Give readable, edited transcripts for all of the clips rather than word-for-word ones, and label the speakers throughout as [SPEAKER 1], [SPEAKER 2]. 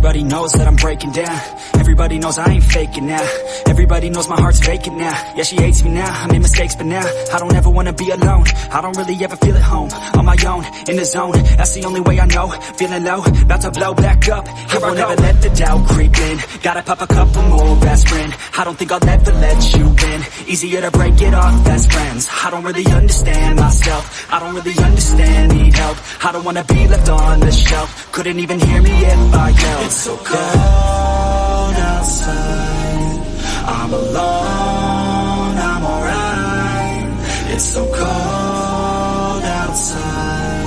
[SPEAKER 1] Everybody knows that I'm breaking down. Everybody knows I ain't faking now. Everybody knows my heart's vacant now. Yeah, she hates me now, I made mistakes but now I don't ever wanna be alone. I don't really ever feel at home. On my own, in the zone, that's the only way I know. Feeling low, about to blow back up. Here I never let the doubt creep in. Gotta pop a couple more aspirin. I don't think I'll ever let you in. Easier to break it off best friends. I don't really understand myself. I don't really understand, need help. I don't wanna be left on the shelf. Couldn't even hear me if I yelled. It's so cold outside, I'm alone, I'm alright. It's so cold outside,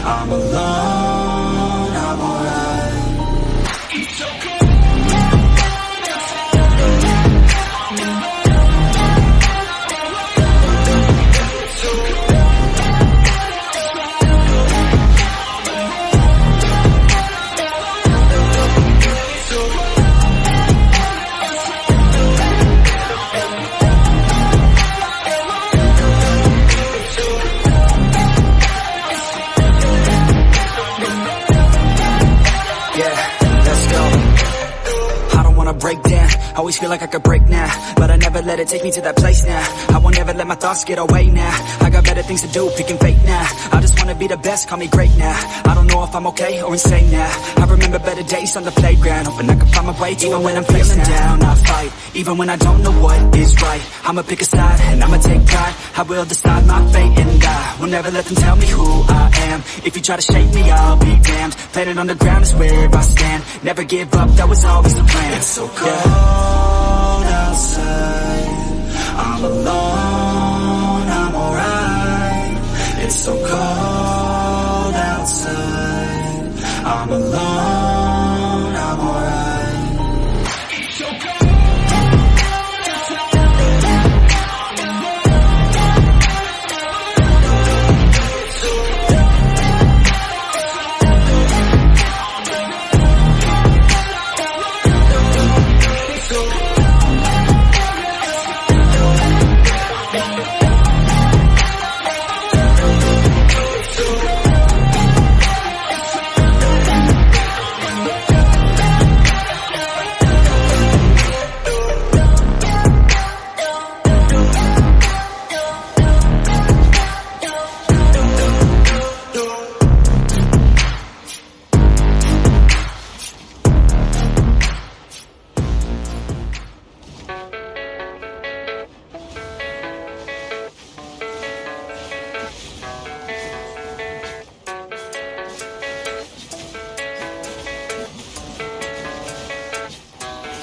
[SPEAKER 1] I'm alone, I'm alright. It's so cold. Always feel like I could break now, but I never let it take me to that place now. I won't ever let my thoughts get away now. I got better things to do, picking fate now. I just wanna be the best, call me great now. I don't know if I'm okay or insane now. I remember better days on the playground, hoping I can find my way even when I'm feeling down. I fight, even when I don't know what is right. I'ma pick a side, and I'ma take pride. I will decide my fate and I will never let them tell me who I am. If you try to shake me, I'll be damned. Planet on the ground is where I stand. Never give up, that was always the plan. It's so cold outside, I'm alone, I'm alright. It's so cold outside, I'm alone, I'm alright. It's so cold.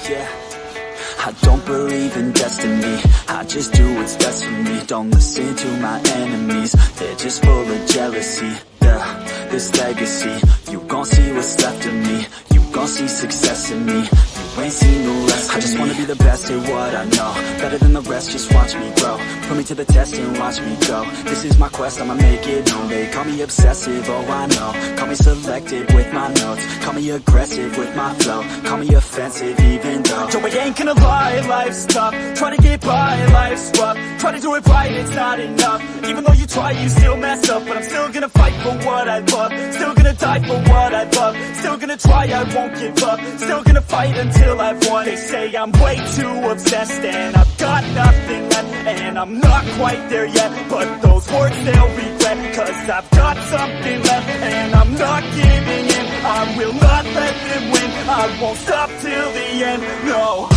[SPEAKER 1] Yeah, I don't believe in destiny, I just do what's best for me. Don't listen to my enemies, they're just full of jealousy. Yeah, this legacy, you gon' see what's left of me. You gon' see success in me, you ain't seen the rest of me. I just wanna be the best at what I know, better than the rest, just watch me grow. Put me to the test and watch me go. This is my quest, I'ma make it known. They call me obsessive, oh I know. Call me selective with my notes, call me aggressive with my flow. Call me offensive even though Joe, I ain't gonna lie, life's tough. Try to get by, life's rough. Try to do it right, it's not enough. Even though you try, you still mess up. But I'm still gonna fight for what I love. Still gonna die for what I love. Still gonna try, I won't give up. Still gonna fight until I've won. They say I'm way too obsessed and I've got nothing left, and I'm not quite there yet, but those words they'll regret. Cause I've got something left and I'm not giving in. I will not let them win, I won't stop till the end, no.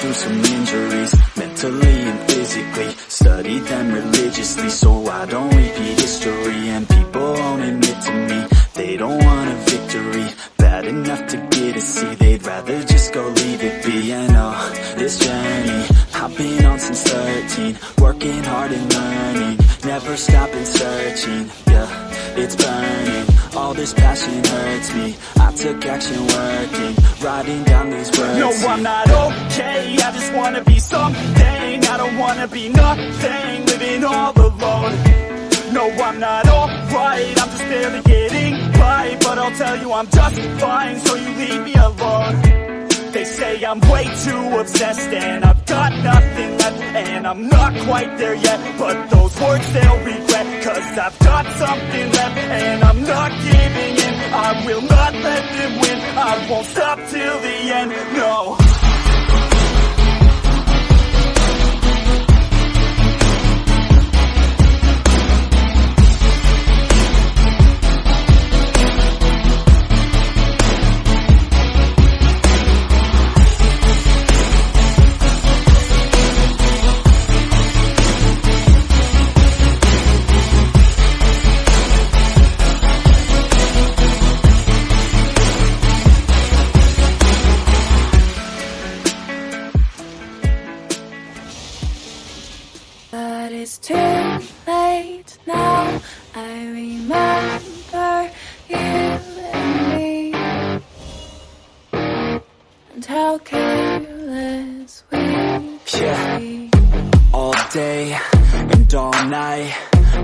[SPEAKER 1] Some injuries, mentally and physically. Study them religiously so I don't repeat history. And people won't admit to me they don't want a victory. Bad enough to get a C, they'd rather just go leave it be. And oh, this journey I've been on since 13, working hard and learning, never stopping searching. Yeah, it's burning. all this passion hurts me. I took action working, writing down these words. No, I'm not okay, I just wanna be something. I don't wanna be nothing, living all alone. No, I'm not alright, I'm just barely getting by. But I'll tell you I'm just fine, so you leave me alone. They say I'm way too obsessed and I've got nothing left, and I'm not quite there yet, but those words they'll regret. Cause I've got something left and I'm not giving in. I will not let them win, I won't stop till the end, no.
[SPEAKER 2] But it's too late now, I remember you and me, and how careless we could be.
[SPEAKER 1] All day and all night,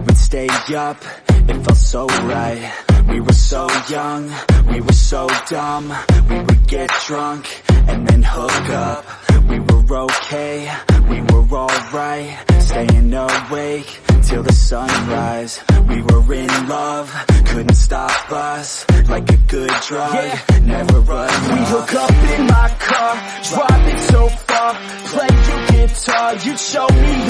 [SPEAKER 1] we'd stay up, it felt so right. We were so young, we were so dumb. We would get drunk and then hook up. We were okay, we were alright, staying awake till the sunrise. We were in love, couldn't stop us, like a good drug, never run off.
[SPEAKER 3] We hook up in my car, driving so far, play your guitar, you'd show me